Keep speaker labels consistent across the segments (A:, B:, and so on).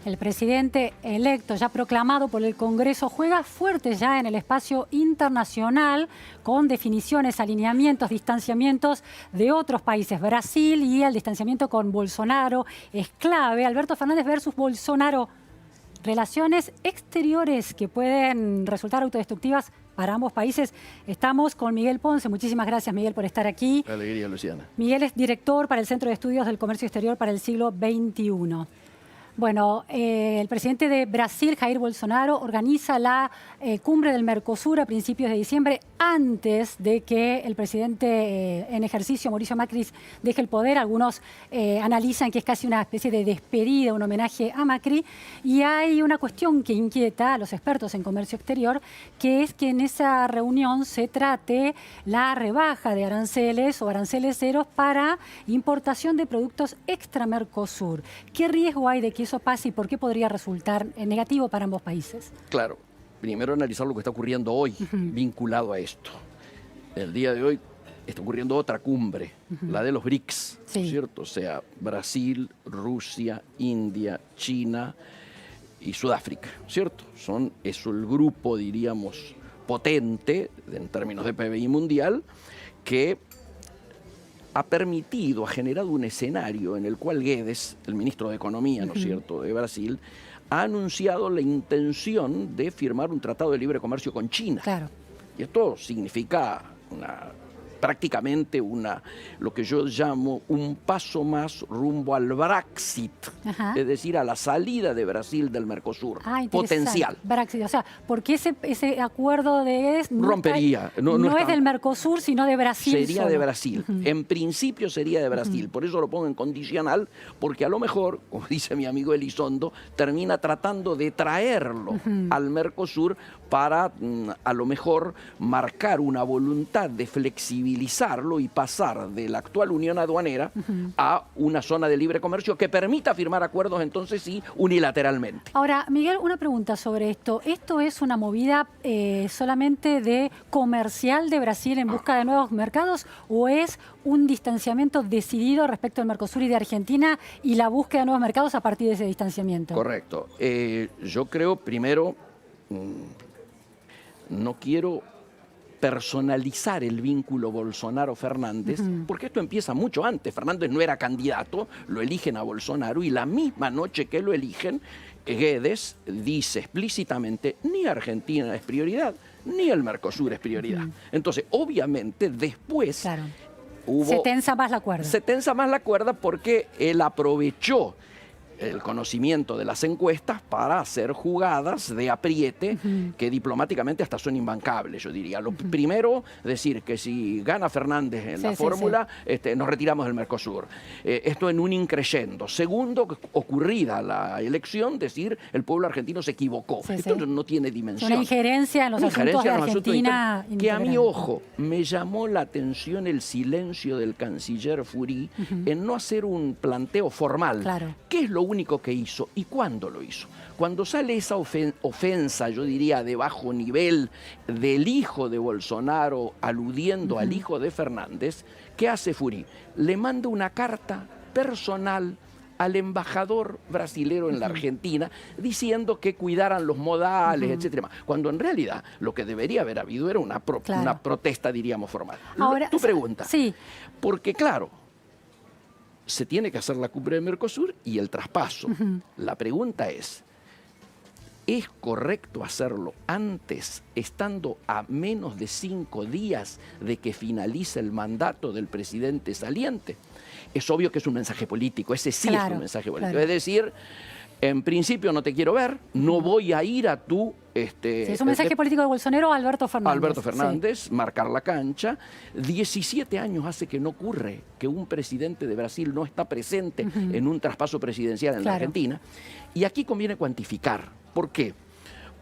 A: El presidente electo, ya proclamado por el Congreso, juega fuerte ya en el espacio internacional con definiciones, alineamientos, distanciamientos de otros países. Brasil y el distanciamiento con Bolsonaro es clave. Alberto Fernández versus Bolsonaro. Relaciones exteriores que pueden resultar autodestructivas para ambos países. Estamos con Miguel Ponce. Muchísimas gracias, Miguel, por estar aquí.
B: Alegría, Luciana.
A: Miguel es director para el Centro de Estudios del Comercio Exterior para el siglo XXI. Bueno, el presidente de Brasil, Jair Bolsonaro, organiza la cumbre del Mercosur a principios de diciembre, antes de que el presidente en ejercicio, Mauricio Macri, deje el poder. Algunos analizan que es casi una especie de despedida, un homenaje a Macri. Y hay una cuestión que inquieta a los expertos en comercio exterior, que es que en esa reunión se trate la rebaja de aranceles o aranceles ceros para importación de productos extra Mercosur. ¿Qué riesgo hay de que eso pase y por qué podría resultar negativo para ambos países?
B: Claro, primero analizar lo que está ocurriendo hoy vinculado a esto. El día de hoy está ocurriendo otra cumbre, la de los BRICS,
A: Sí.
B: ¿cierto? O sea, Brasil, Rusia, India, China y Sudáfrica, ¿cierto? Es el grupo, diríamos, potente en términos de PBI mundial que ha permitido, ha generado un escenario en el cual Guedes, el ministro de Economía, ¿no es cierto?, de Brasil, ha anunciado la intención de firmar un tratado de libre comercio con China.
A: Claro.
B: Y esto significa prácticamente lo que yo llamo un paso más rumbo al Brexit, es decir, a la salida de Brasil del Mercosur, potencial.
A: Brexit, o sea, porque ese acuerdo de
B: rompería.
A: No es del Mercosur, sino de Brasil.
B: Sería
A: solo.
B: de Brasil. En principio sería de Brasil. Por eso lo pongo en condicional, porque a lo mejor, como dice mi amigo Elizondo, termina tratando de traerlo al Mercosur para, a lo mejor, marcar una voluntad de flexibilizarlo y pasar de la actual unión aduanera a una zona de libre comercio que permita firmar acuerdos, entonces sí, unilateralmente.
A: Ahora, Miguel, una pregunta sobre esto. ¿Esto es una movida solamente de comercial de Brasil en busca de nuevos mercados o es un distanciamiento decidido respecto al Mercosur y de Argentina y la búsqueda de nuevos mercados a partir de ese distanciamiento?
B: Correcto. Yo creo, primero, no quiero personalizar el vínculo Bolsonaro-Fernández, porque esto empieza mucho antes. Fernández no era candidato, lo eligen a Bolsonaro y la misma noche que lo eligen, Guedes dice explícitamente ni Argentina es prioridad, ni el Mercosur es prioridad. Entonces, obviamente, después
A: se tensa más la cuerda.
B: Se tensa más la cuerda porque él aprovechó el conocimiento de las encuestas para hacer jugadas de apriete que diplomáticamente hasta son imbancables, yo diría. Lo primero, decir que si gana Fernández en la fórmula, nos retiramos del Mercosur. Esto en un increyendo. Segundo, ocurrida la elección, decir el pueblo argentino se equivocó. Esto no tiene dimensión.
A: Una injerencia en los asuntos de Argentina.
B: Que a mi ojo me llamó la atención el silencio del canciller Fury en no hacer un planteo formal.
A: Claro.
B: ¿Qué es lo único que hizo y cuándo lo hizo? Cuando sale esa ofensa, yo diría, de bajo nivel del hijo de Bolsonaro aludiendo al hijo de Fernández, ¿qué hace Fury? Le manda una carta personal al embajador brasilero en la Argentina diciendo que cuidaran los modales, etcétera, cuando en realidad lo que debería haber habido era una protesta, diríamos, formal.
A: Ahora,
B: tu pregunta.
A: Sí.
B: Porque, claro, se tiene que hacer la cumbre de Mercosur y el traspaso. La pregunta ¿es correcto hacerlo antes, estando a menos de 5 días de que finalice el mandato del presidente saliente? Es obvio que es un mensaje político, ese sí es un mensaje político. Es decir, en principio no te quiero ver, no voy a ir a tu...
A: es un mensaje político de Bolsonaro a Alberto Fernández.
B: Alberto Fernández, marcar la cancha. 17 años hace que no ocurre que un presidente de Brasil no está presente en un traspaso presidencial en la Argentina. Y aquí conviene cuantificar. ¿Por qué?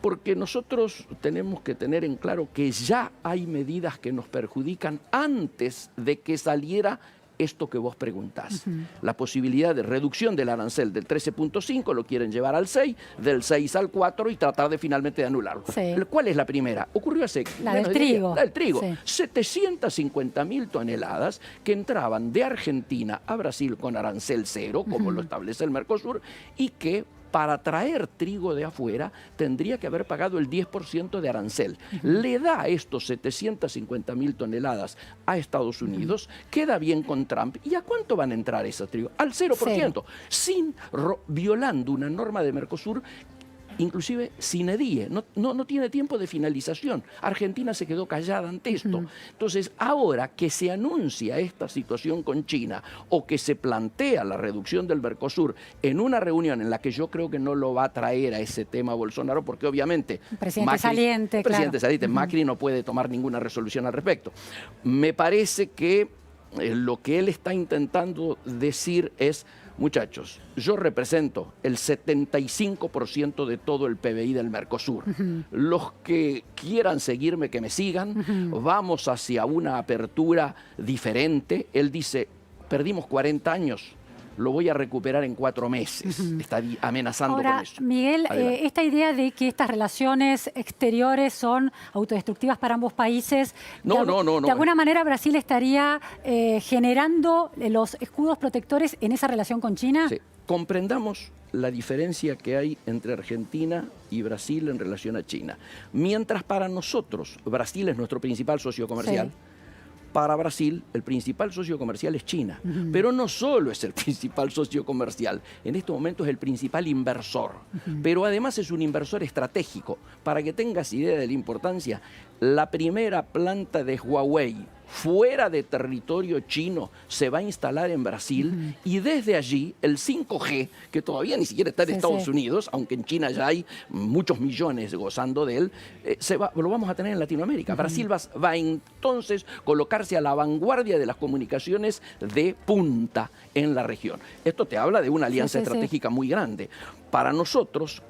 B: Porque nosotros tenemos que tener en claro que ya hay medidas que nos perjudican antes de que saliera esto que vos preguntás. La posibilidad de reducción del arancel del 13.5 lo quieren llevar al 6, del 6 al 4 y tratar de finalmente de anularlo. ¿Cuál es la primera? Ocurrió hace...
A: La del trigo.
B: La del trigo. 750.000 toneladas que entraban de Argentina a Brasil con arancel cero, como lo establece el Mercosur, y que para traer trigo de afuera tendría que haber pagado el 10% de arancel. Le da estos 750.000 toneladas a Estados Unidos, queda bien con Trump. ¿Y a cuánto van a entrar ese trigo? Al 0%, violando una norma de Mercosur, inclusive sin edie, no tiene tiempo de finalización. Argentina se quedó callada ante esto. Entonces, ahora que se anuncia esta situación con China o que se plantea la reducción del Mercosur en una reunión en la que yo creo que no lo va a traer a ese tema Bolsonaro, porque obviamente
A: presidente saliente,
B: Macri no puede tomar ninguna resolución al respecto. Me parece que lo que él está intentando decir es: muchachos, yo represento el 75% de todo el PBI del Mercosur. Los que quieran seguirme, que me sigan. Vamos hacia una apertura diferente. Él dice, perdimos 40 años. Lo voy a recuperar en 4 meses. Está amenazando
A: ahora,
B: con eso.
A: Miguel, esta idea de que estas relaciones exteriores son autodestructivas para ambos países,
B: no.
A: De alguna manera Brasil estaría generando los escudos protectores en esa relación con China.
B: Sí. Comprendamos la diferencia que hay entre Argentina y Brasil en relación a China. Mientras para nosotros Brasil es nuestro principal socio comercial, para Brasil el principal socio comercial es China. Pero no solo es el principal socio comercial, en este momento es el principal inversor. Pero además es un inversor estratégico. Para que tengas idea de la importancia, la primera planta de Huawei fuera de territorio chino se va a instalar en Brasil y desde allí el 5G, que todavía ni siquiera está en Estados Unidos, aunque en China ya hay muchos millones gozando de él, lo vamos a tener en Latinoamérica. Brasil va entonces colocarse a la vanguardia de las comunicaciones de punta en la región. Esto te habla de una alianza estratégica muy grande. Para nosotros,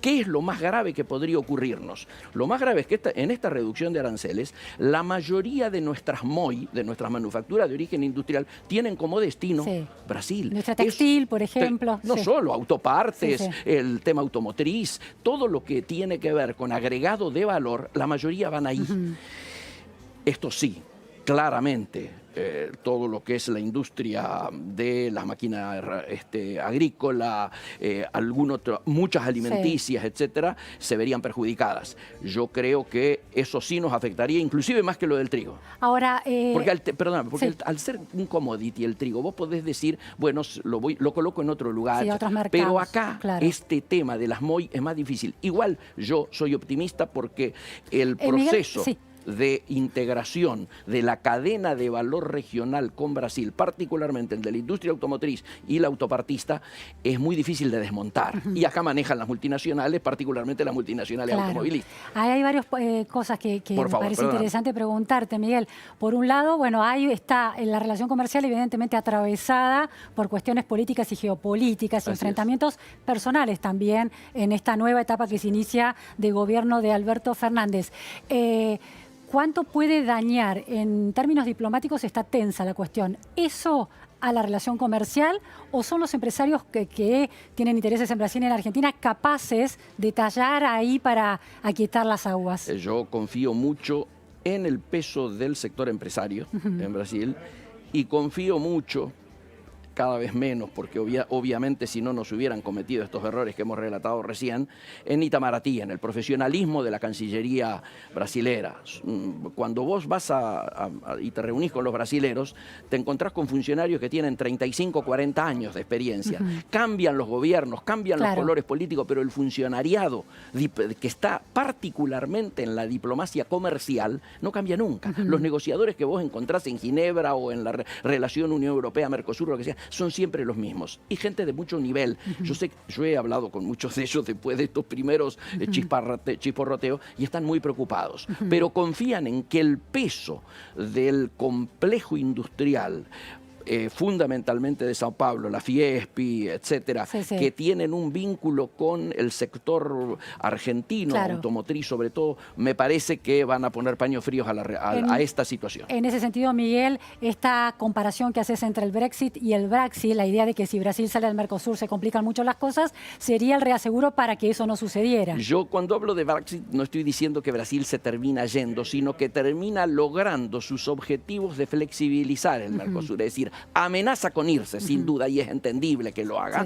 B: ¿qué es lo más grave que podría ocurrirnos? Lo más grave es que en esta reducción de aranceles, la mayoría de nuestras MOI, de nuestras manufacturas de origen industrial, tienen como destino Brasil.
A: Nuestra textil, por ejemplo.
B: No solo, autopartes, el tema automotriz, todo lo que tiene que ver con agregado de valor, la mayoría van ahí. Esto sí, claramente, todo lo que es la industria de la máquina agrícola, muchas alimenticias, etcétera, se verían perjudicadas. Yo creo que eso sí nos afectaría, inclusive más que lo del trigo.
A: Ahora,
B: porque al ser un commodity el trigo, vos podés decir, bueno, lo coloco en otro lugar,
A: otros mercados,
B: pero acá este tema de las MOI es más difícil. Igual yo soy optimista porque el proceso de integración de la cadena de valor regional con Brasil, particularmente el de la industria automotriz y la autopartista, es muy difícil de desmontar. Y acá manejan las multinacionales, particularmente las multinacionales automovilistas.
A: Hay varias cosas que me parece interesante preguntarte, Miguel. Por un lado, bueno, ahí está la relación comercial evidentemente atravesada por cuestiones políticas y geopolíticas y enfrentamientos personales también en esta nueva etapa que se inicia de gobierno de Alberto Fernández. ¿Cuánto puede dañar, en términos diplomáticos está tensa la cuestión, eso a la relación comercial, o son los empresarios que tienen intereses en Brasil y en Argentina capaces de tallar ahí para aquietar las aguas?
B: Yo confío mucho en el peso del sector empresario en Brasil y confío mucho, cada vez menos, porque obviamente si no nos hubieran cometido estos errores que hemos relatado recién, en Itamaraty, en el profesionalismo de la Cancillería brasilera. Cuando vos vas y te reunís con los brasileros, te encontrás con funcionarios que tienen 35, 40 años de experiencia. Cambian los gobiernos, cambian los colores políticos, pero el funcionariado que está particularmente en la diplomacia comercial no cambia nunca. Los negociadores que vos encontrás en Ginebra o en la relación Unión Europea-Mercosur, lo que sea, son siempre los mismos y gente de mucho nivel. Yo he hablado con muchos de ellos después de estos primeros chisporroteos y están muy preocupados, pero confían en que el peso del complejo industrial, fundamentalmente de Sao Paulo, la Fiespi, etcétera, que tienen un vínculo con el sector argentino, automotriz sobre todo, me parece que van a poner paños fríos a esta situación.
A: En ese sentido, Miguel, esta comparación que haces entre el Brexit y el Braxit, la idea de que si Brasil sale del Mercosur se complican mucho las cosas, sería el reaseguro para que eso no sucediera.
B: Yo cuando hablo de Brexit no estoy diciendo que Brasil se termina yendo, sino que termina logrando sus objetivos de flexibilizar el Mercosur, es decir, amenaza con irse, sin duda, y es entendible que lo haga,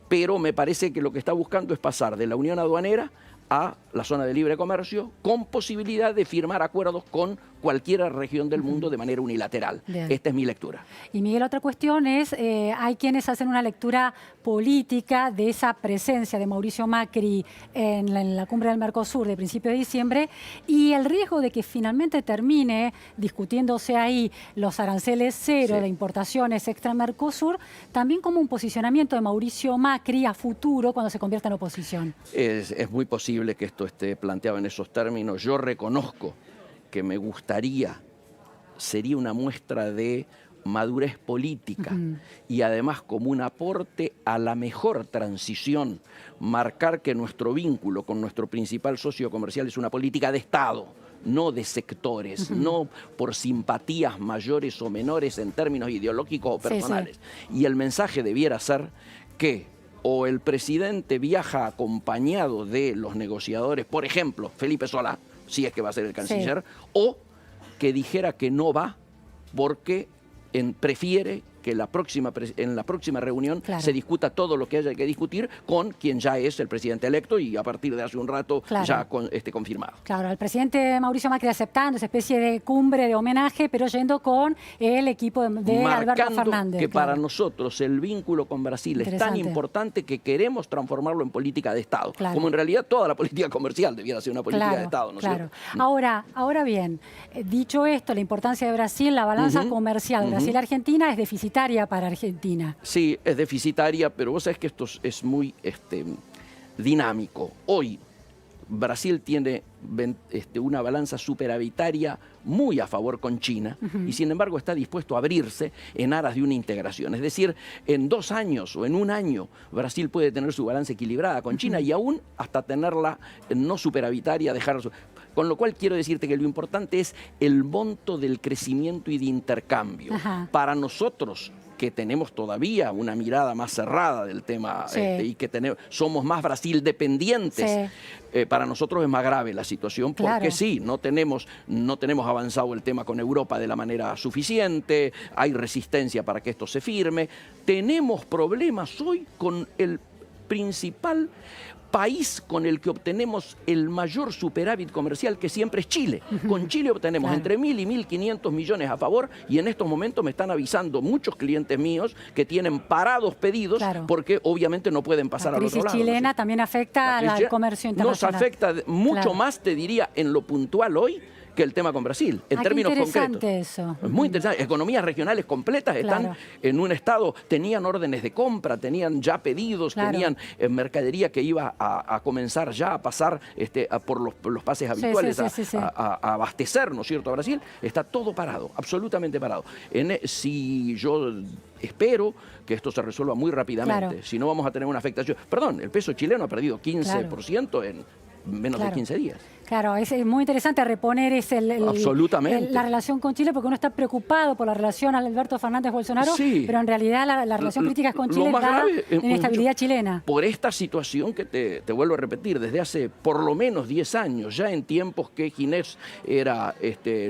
B: pero me parece que lo que está buscando es pasar de la unión aduanera a la zona de libre comercio con posibilidad de firmar acuerdos con cualquier región del mundo de manera unilateral. Bien. Esta es mi lectura.
A: Y Miguel, otra cuestión es, hay quienes hacen una lectura política de esa presencia de Mauricio Macri en la cumbre del Mercosur de principios de diciembre y el riesgo de que finalmente termine discutiéndose ahí los aranceles cero de importaciones extra Mercosur, también como un posicionamiento de Mauricio Macri a futuro cuando se convierta en oposición.
B: Es muy posible que esto esté planteado en esos términos. Yo reconozco que me gustaría, sería una muestra de madurez política y además como un aporte a la mejor transición, marcar que nuestro vínculo con nuestro principal socio comercial es una política de Estado, no de sectores, no por simpatías mayores o menores en términos ideológicos o personales. Y el mensaje debiera ser que o el presidente viaja acompañado de los negociadores, por ejemplo, Felipe Solá, si es que va a ser el canciller, o que dijera que no va porque prefiere que en la próxima reunión se discuta todo lo que haya que discutir con quien ya es el presidente electo y a partir de hace un rato ya confirmado.
A: Claro, el presidente Mauricio Macri aceptando esa especie de cumbre de homenaje, pero yendo con el equipo de Alberto Fernández.
B: Que para nosotros el vínculo con Brasil es tan importante que queremos transformarlo en política de Estado, como en realidad toda la política comercial debiera ser una política de Estado, ¿no es cierto?
A: Ahora bien, dicho esto, la importancia de Brasil, la balanza comercial Brasil-Argentina es deficitaria para Argentina.
B: Sí, es deficitaria, pero vos sabés que esto es muy dinámico. Hoy Brasil tiene una balanza superavitaria muy a favor con China y sin embargo está dispuesto a abrirse en aras de una integración. Es decir, en 2 años o en 1 año Brasil puede tener su balanza equilibrada con China y aún hasta tenerla no superavitaria, dejarla. Con lo cual quiero decirte que lo importante es el monto del crecimiento y de intercambio. Para nosotros, que tenemos todavía una mirada más cerrada del tema y que somos más Brasil dependientes, para nosotros es más grave la situación porque no tenemos avanzado el tema con Europa de la manera suficiente, hay resistencia para que esto se firme, tenemos problemas hoy con el principal país con el que obtenemos el mayor superávit comercial, que siempre es Chile. Con Chile obtenemos entre 1.000 y 1.500 millones a favor y en estos momentos me están avisando muchos clientes míos que tienen parados pedidos porque obviamente no pueden pasar al otro lado.
A: La crisis chilena también afecta al comercio internacional.
B: Nos afecta mucho más, te diría, en lo puntual hoy, que el tema con Brasil, en términos concretos.
A: Eso.
B: Es muy interesante. Economías regionales completas están en un estado, tenían órdenes de compra, tenían ya pedidos, tenían mercadería que iba a comenzar ya a pasar por los pases habituales a abastecer, ¿no es cierto?, a Brasil. Está todo parado, absolutamente parado. Si yo espero que esto se resuelva muy rápidamente, si no vamos a tener una afectación. Perdón, el peso chileno ha perdido 15% en menos de 15 días.
A: Claro, es muy interesante reponer la relación con Chile porque uno está preocupado por la relación Alberto Fernández-Bolsonaro, pero en realidad la relación crítica es con Chile dada la inestabilidad chilena.
B: Por esta situación que te vuelvo a repetir, desde hace por lo menos 10 años, ya en tiempos que Ginés era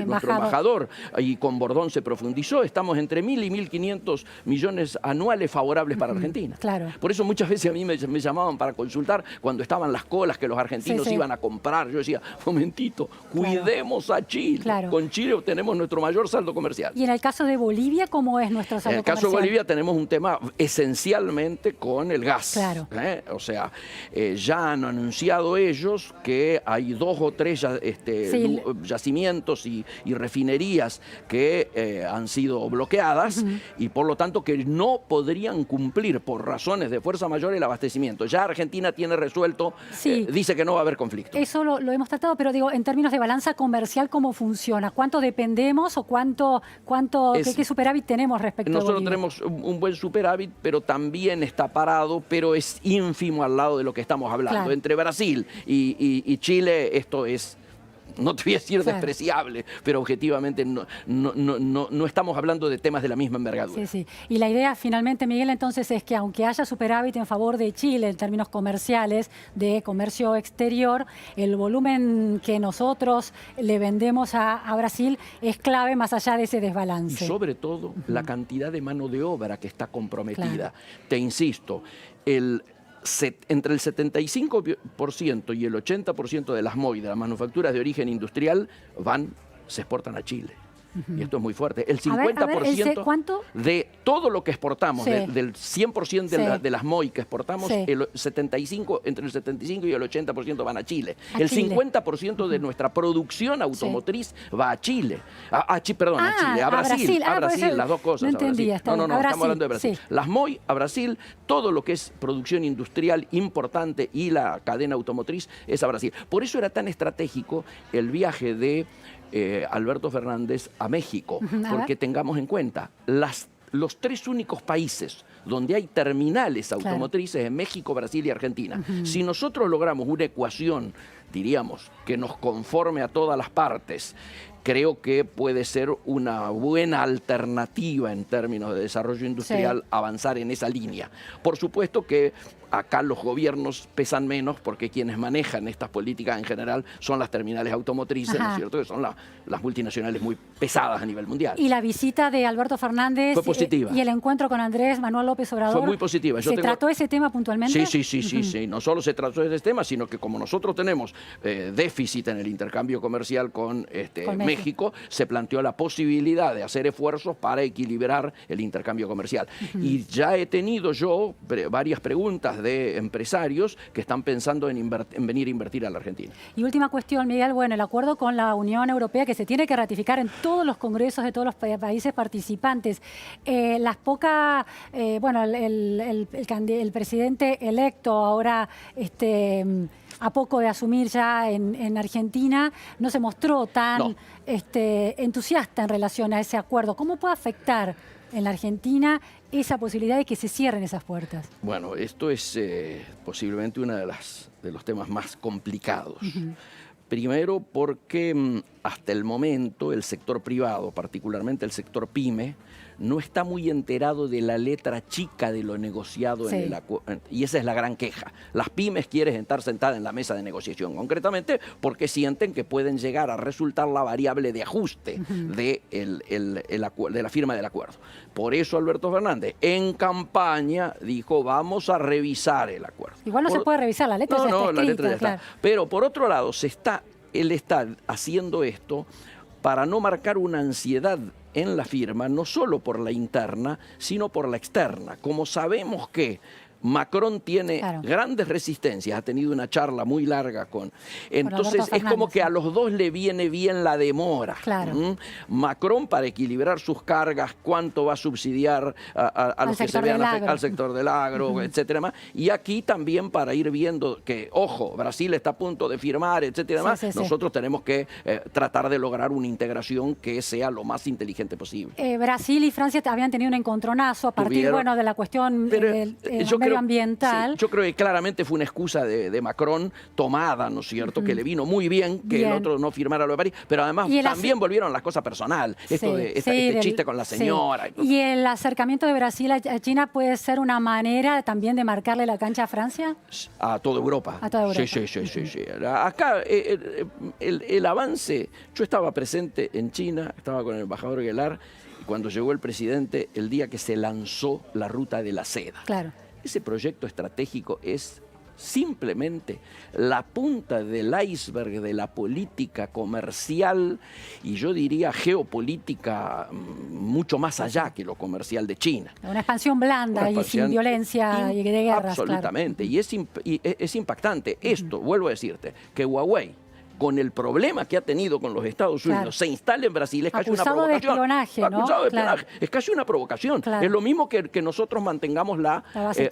B: nuestro embajador y con Bordón se profundizó, estamos entre 1.000 y 1.500 millones anuales favorables para Argentina. Por eso muchas veces a mí me llamaban para consultar cuando estaban las colas que los argentinos iban a comprar. Yo decía, momentito, cuidemos a Chile. Con Chile obtenemos nuestro mayor saldo comercial.
A: ¿Y en el caso de Bolivia, cómo es nuestro saldo comercial?
B: En el caso de Bolivia tenemos un tema esencialmente con el gas. O sea, ya han anunciado ellos que hay 2 o 3 yacimientos y refinerías que han sido bloqueadas y por lo tanto que no podrían cumplir por razones de fuerza mayor el abastecimiento. Ya Argentina tiene resuelto, dice que no va a haber conflicto.
A: Eso lo hemos tratado, pero digo, en términos de balanza comercial, ¿cómo funciona? ¿Cuánto dependemos o qué superávit tenemos respecto a Bolivia?
B: Nosotros tenemos un buen superávit, pero también está parado, pero es ínfimo al lado de lo que estamos hablando. Entre Brasil y Chile esto es no te voy a decir
A: Claro.
B: despreciable, pero objetivamente no estamos hablando de temas de la misma envergadura.
A: Sí, sí. Y la idea finalmente, Miguel, entonces es que aunque haya superávit en favor de Chile en términos comerciales, de comercio exterior, el volumen que nosotros le vendemos a Brasil es clave más allá de ese
B: Y
A: desbalance.
B: sobre todo la cantidad de mano de obra que está comprometida.
A: Claro.
B: Te insisto, entre el 75% y el 80% de las MOI, de las manufacturas de origen industrial, se exportan a Chile. Y esto es muy fuerte. El 50%
A: ¿cuánto?
B: de todo lo que exportamos,
A: Sí.
B: del 100%
A: Sí.
B: de las MOI que exportamos,
A: Sí.
B: entre el 75 y el 80% van a Chile.
A: A
B: El
A: Chile.
B: 50% de nuestra producción automotriz va a Chile. A Chile, a
A: Brasil.
B: Brasil. A
A: Por
B: Brasil,
A: eso
B: las dos cosas.
A: no
B: a Brasil.
A: entendía, está bien.
B: No,
A: A
B: estamos
A: Brasil,
B: hablando de Brasil.
A: sí.
B: Las MOI a Brasil, todo lo que es producción industrial importante y la cadena automotriz es a Brasil. Por eso era tan estratégico el viaje de Alberto Fernández a México, porque tengamos en cuenta, los tres únicos países donde hay terminales automotrices en México, Brasil y Argentina. Si nosotros logramos una ecuación, diríamos, que nos conforme a todas las partes, creo que puede ser una buena alternativa en términos de desarrollo industrial avanzar en esa línea. Por supuesto que acá los gobiernos pesan menos porque quienes manejan estas políticas en general son las terminales automotrices, ¿no es cierto? Que son las multinacionales muy pesadas a nivel mundial.
A: Y la visita de Alberto Fernández
B: fue positiva.
A: Y el encuentro con Andrés Manuel López Obrador.
B: Fue muy positiva.
A: ¿Se trató ese tema puntualmente?
B: Sí. No solo se trató de ese tema, sino que como nosotros tenemos déficit en el intercambio comercial con México, se planteó la posibilidad de hacer esfuerzos para equilibrar el intercambio comercial. Y ya he tenido yo varias preguntas de empresarios que están pensando en venir a invertir a la Argentina.
A: Y última cuestión, Miguel, bueno, el acuerdo con la Unión Europea que se tiene que ratificar en todos los congresos de todos los países participantes. Las pocas, el presidente electo ahora a poco de asumir ya en Argentina, no se mostró tan entusiasta en relación a ese acuerdo. ¿Cómo puede afectar en la Argentina esa posibilidad de que se cierren esas puertas?
B: Bueno, esto es posiblemente uno de los temas más complicados. Primero porque hasta el momento el sector privado, particularmente el sector PYME, no está muy enterado de la letra chica de lo negociado en el acuerdo. Y esa es la gran queja. Las pymes quieren estar sentadas en la mesa de negociación, concretamente porque sienten que pueden llegar a resultar la variable de ajuste de la firma del acuerdo. Por eso Alberto Fernández, en campaña, dijo, vamos a revisar el acuerdo.
A: Igual no se puede revisar, la letra ya está escrita,
B: la letra ya está. Pero por otro lado, él está haciendo esto para no marcar una ansiedad en la firma, no solo por la interna, sino por la externa. Como sabemos que Macron tiene grandes resistencias, ha tenido una charla muy larga con... Entonces es como que a los dos le viene bien la demora. Macron para equilibrar sus cargas, cuánto va a subsidiar a los que se vean al sector del agro, etcétera más. Y aquí también para ir viendo que, ojo, Brasil está a punto de firmar, etcétera más. Nosotros tenemos que tratar de lograr una integración que sea lo más inteligente posible.
A: Brasil y Francia habían tenido un encontronazo a partir de la cuestión medioambiental.
B: Yo creo que claramente fue una excusa de Macron tomada, ¿no es cierto? Que le vino muy bien que el otro no firmara lo de París, pero además también volvieron las cosas personal. Esto de este chiste con la señora.
A: ¿Y el acercamiento de Brasil a China puede ser una manera también de marcarle la cancha a Francia?
B: A toda Europa.
A: A toda Europa.
B: Sí. Acá el avance, yo estaba presente en China, estaba con el embajador Guelar, cuando llegó el presidente, el día que se lanzó la ruta de la seda.
A: Claro.
B: Ese proyecto estratégico es simplemente la punta del iceberg de la política comercial y yo diría geopolítica mucho más allá que lo comercial de China.
A: Una expansión blanda y sin violencia y de guerras.
B: Absolutamente, y es impactante. Esto, vuelvo a decirte, que Huawei, con el problema que ha tenido con los Estados Unidos, se instala en Brasil, es casi una provocación.
A: Acusado de espionaje, ¿no?
B: Acusado de espionaje. Es casi una provocación. Es lo mismo que nosotros mantengamos la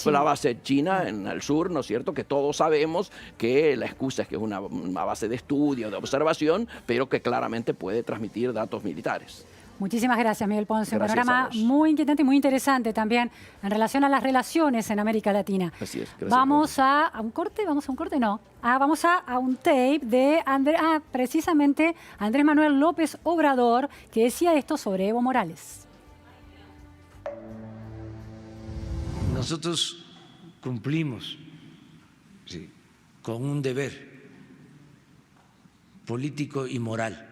B: base china en el sur, ¿no es cierto? Que todos sabemos que la excusa es que es una base de estudio, de observación, pero que claramente puede transmitir datos militares.
A: Muchísimas gracias, Miguel Ponce. Un
B: Gracias
A: panorama muy inquietante y muy interesante también en relación a las relaciones en América Latina.
B: Así es. Gracias,
A: Vamos a un corte, vamos a un corte, no. Vamos a un tape de precisamente Andrés Manuel López Obrador, que decía esto sobre Evo Morales.
C: Nosotros cumplimos con un deber político y moral